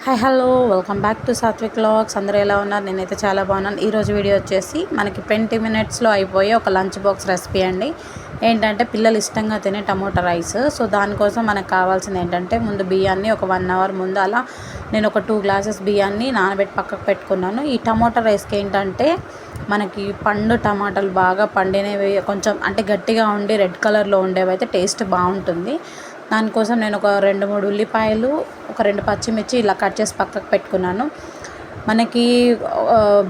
Hi hello welcome back to Sathvik vlogs. అందరూ ఎలా ఉన్నారు? నేనైతే చాలా బాగున్నాను. ఈరోజు వీడియో వచ్చేసి మనకి 20 మినిట్స్లో అయిపోయే ఒక లంచ్ బాక్స్ రెసిపీ అండి. ఏంటంటే పిల్లలు ఇష్టంగా తినే టమోటా రైస్. సో దానికోసం మనకు కావాల్సింది ఏంటంటే ముందు బియ్యాన్ని ఒక 1 అవర్ ముందు అలా నేను ఒక 2 గ్లాసెస్ బియ్యాన్ని నానబెట్టి పక్కకు పెట్టుకున్నాను. ఈ టమోటా రైస్కి ఏంటంటే మనకి పండు టమాటాలు బాగా పండినవి కొంచెం అంటే గట్టిగా ఉండి రెడ్ కలర్లో ఉండేవి అయితే టేస్ట్ బాగుంటుంది. దానికోసం నేను ఒక 2-3 ఉల్లిపాయలు, ఒక 2 పచ్చిమిర్చి ఇలా కట్ చేసి పక్కకు పెట్టుకున్నాను. మనకి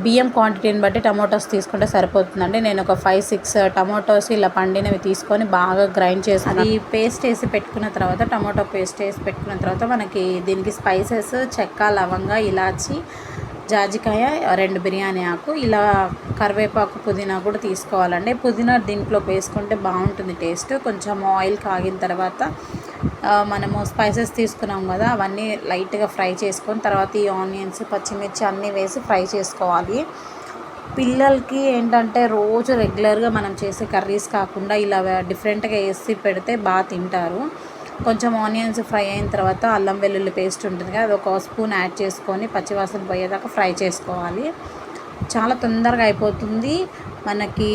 బియ్యం క్వాంటిటీని బట్టి టమాటోస్ తీసుకుంటే సరిపోతుందండి. నేను ఒక 5-6 టమాటోస్ ఇలా పండినవి తీసుకొని బాగా గ్రైండ్ చేసి అది పేస్ట్ వేసి పెట్టుకున్న తర్వాత, టమాటో పేస్ట్ వేసి పెట్టుకున్న తర్వాత మనకి దీనికి స్పైసెస్ చెక్క, లవంగ, ఇలాచి, జాజికాయ, 2 బిర్యానీ ఆకు, ఇలా కరివేపాకు, పుదీనా కూడా తీసుకోవాలండి. పుదీనా దీంట్లో వేసుకుంటే బాగుంటుంది టేస్ట్. కొంచెం ఆయిల్ కాగిన తర్వాత మనము స్పైసెస్ తీసుకున్నాం కదా, అవన్నీ లైట్గా ఫ్రై చేసుకొని తర్వాత ఈ ఆనియన్స్, పచ్చిమిర్చి అన్నీ వేసి ఫ్రై చేసుకోవాలి. పిల్లలకి ఏంటంటే రోజు రెగ్యులర్గా మనం చేసే కర్రీస్ కాకుండా ఇలా డిఫరెంట్గా వేసి పెడితే బాగా తింటారు. కొంచెం ఆనియన్స్ ఫ్రై అయిన తర్వాత అల్లం వెల్లుల్లి పేస్ట్ ఉంటుంది కదా, అది 1 స్పూన్ యాడ్ చేసుకొని పచ్చివాసన పోయేదాకా ఫ్రై చేసుకోవాలి. చాలా తొందరగా అయిపోతుంది. మనకి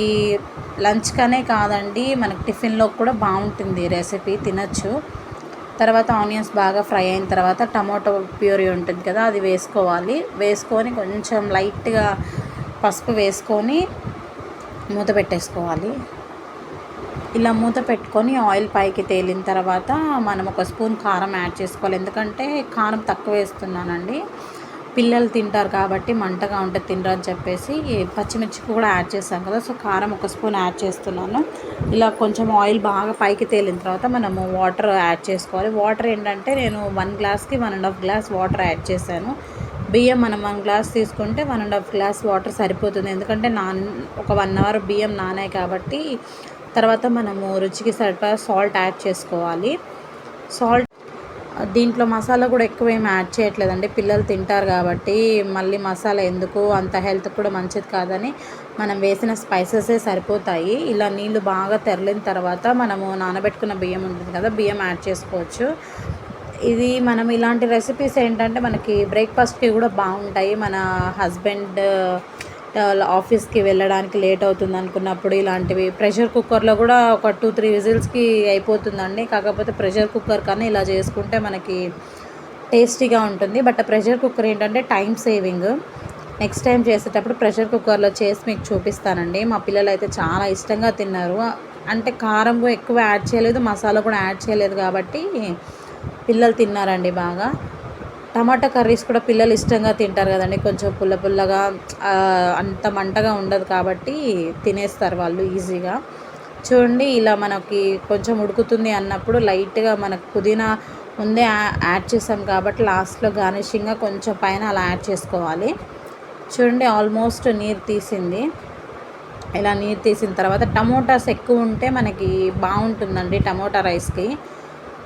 లంచ్కనే కాదండి, మనకి టిఫిన్లో కూడా బాగుంటుంది రెసిపీ, తినచ్చు. తర్వాత ఆనియన్స్ బాగా ఫ్రై అయిన తర్వాత టమాటో ప్యూరీ ఉంటుంది కదా, అది వేసుకోవాలి. వేసుకొని కొంచెం లైట్గా పసుపు వేసుకొని మూత పెట్టేసుకోవాలి. ఇలా మూత పెట్టుకొని ఆయిల్ పైకి తేలిన తర్వాత మనం 1 స్పూన్ కారం యాడ్ చేసుకోవాలి. ఎందుకంటే కారం తక్కువ వేస్తున్నానండి, పిల్లలు తింటారు కాబట్టి మంటగా ఉంటే తినరు అని చెప్పేసి. పచ్చిమిర్చి కూడా యాడ్ చేస్తాం కదా, సో కారం 1 స్పూన్ యాడ్ చేస్తున్నాను. ఇలా కొంచెం ఆయిల్ బాగా పైకి తేలిన తర్వాత మనము వాటర్ యాడ్ చేసుకోవాలి. వాటర్ ఏంటంటే నేను 1 గ్లాస్కి 1.5 గ్లాస్ వాటర్ యాడ్ చేశాను. బియ్యం మనం 1 గ్లాస్ తీసుకుంటే 1.5 గ్లాస్ వాటర్ సరిపోతుంది. ఎందుకంటే ఒక 1 అవర్ బియ్యం నానాయి కాబట్టి. తర్వాత మనము రుచికి సరిపడా సాల్ట్ యాడ్ చేసుకోవాలి. దీంట్లో మసాలా కూడా ఎక్కువ ఏమి యాడ్ చేయట్లేదండి, పిల్లలు తింటారు కాబట్టి మళ్ళీ మసాలా ఎందుకు, అంత హెల్త్ కూడా మంచిది కాదని మనం వేసిన స్పైసెసే సరిపోతాయి. ఇలా నీళ్ళు బాగా తెరలిన తర్వాత మనము నానబెట్టుకున్న బియ్యం ఉంటుంది కదా, బియ్యం యాడ్ చేసుకోవచ్చు. ఇది మనం ఇలాంటి రెసిపీస్ ఏంటంటే మనకి బ్రేక్ఫాస్ట్కి కూడా బాగుంటాయి. మన హస్బెండ్ ఆఫీస్కి వెళ్ళడానికి లేట్ అవుతుంది అనుకున్నప్పుడు ఇలాంటివి ప్రెషర్ కుక్కర్లో కూడా ఒక 2-3 విజిల్స్కి అయిపోతుందండి. కాకపోతే ప్రెషర్ కుక్కర్ కన్నా ఇలా చేసుకుంటే మనకి టేస్టీగా ఉంటుంది. బట్ ప్రెషర్ కుక్కర్ ఏంటంటే టైం సేవింగ్. నెక్స్ట్ టైం చేసేటప్పుడు ప్రెషర్ కుక్కర్లో చేసి మీకు చూపిస్తానండి. మా పిల్లలు అయితే చాలా ఇష్టంగా తిన్నారు. అంటే కారం ఎక్కువ యాడ్ చేయలేదు, మసాలా కూడా యాడ్ చేయలేదు కాబట్టి పిల్లలు తిన్నారండి బాగా. టమాటా కర్రీస్ కూడా పిల్లలు ఇష్టంగా తింటారు కదండి, కొంచెం పుల్ల పుల్లగా, అంత మంటగా ఉండదు కాబట్టి తినేస్తారు వాళ్ళు ఈజీగా. చూడండి, ఇలా మనకి కొంచెం ఉడుకుతుంది అన్నప్పుడు లైట్గా మనకు పుదీనా ముందే యాడ్ చేసాం కాబట్టి లాస్ట్లో గార్నిషింగ్గా కొంచెం పైన అలా యాడ్ చేసుకోవాలి. చూడండి, ఆల్మోస్ట్ నీరు తీసింది. ఇలా నీరు తీసిన తర్వాత టమోటాస్ ఎక్కువ ఉంటే మనకి బాగుంటుందండి. టమోటా రైస్కి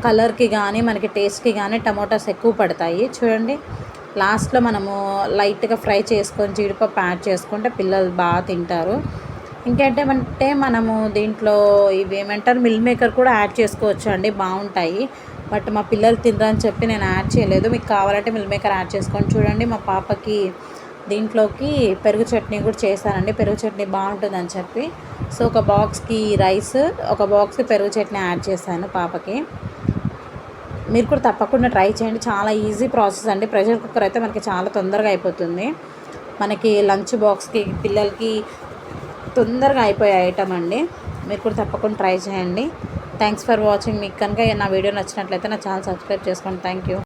కలర్కి కానీ మనకి టేస్ట్కి కానీ టమోటాస్ ఎక్కువ పడతాయి. చూడండి, లాస్ట్లో మనము లైట్గా ఫ్రై చేసుకొని జీడిపప్పు యాడ్ చేసుకుంటే పిల్లలు బాగా తింటారు. ఇంకేంటంటే మనము దీంట్లో ఇవి ఏమంటారు మిల్ మేకర్ కూడా యాడ్ చేసుకోవచ్చు అండి, బాగుంటాయి. బట్ మా పిల్లలు తినరని చెప్పి నేను యాడ్ చేయలేదు. మీకు కావాలంటే మిల్ మేకర్ యాడ్ చేసుకొని. చూడండి, మా పాపకి దీంట్లోకి పెరుగు చట్నీ కూడా చేశానండి, పెరుగు చట్నీ బాగుంటుందని చెప్పి. సో ఒక బాక్స్కి రైస్, ఒక బాక్స్కి పెరుగు చట్నీ యాడ్ చేశాను పాపకి. మీరు కూడా తప్పకుండా ట్రై చేయండి, చాలా ఈజీ ప్రాసెస్ అండి. ప్రెషర్ కుక్కర్ అయితే మనకి చాలా తొందరగా అయిపోతుంది. మనకి లంచ్ బాక్స్కి పిల్లలకి తొందరగా అయిపోయే ఐటమ్ అండి. మీరు కూడా తప్పకుండా ట్రై చేయండి. Thanks for watching. మీకు కనుక నా వీడియో నచ్చినట్లయితే నా ఛానల్ సబ్స్క్రైబ్ చేసుకోండి. Thank you.